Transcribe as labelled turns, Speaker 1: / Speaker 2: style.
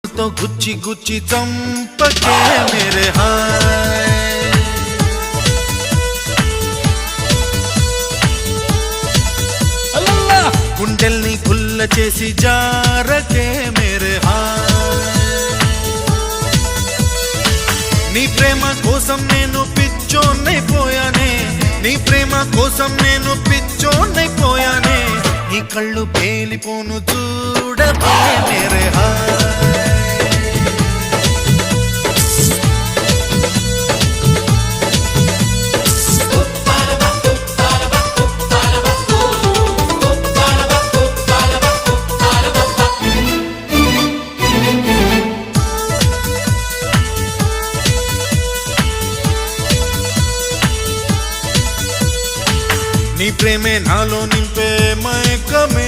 Speaker 1: तो Gucci Gucci चंपके मेरे हाय गुंडెల్ని గుల్ల చేసి జారకే मेरे हाय నీ ప్రేమ కోసం నేను పిచ్చోన్నైపోయానే నీ ప్రేమ కోసం నేను పిచ్చోన్నైపోయానే నీ కళ్ళు పేలిపోను చూడకే मेरे हाय నీ ప్రేమే నాలో నింపే మైకమే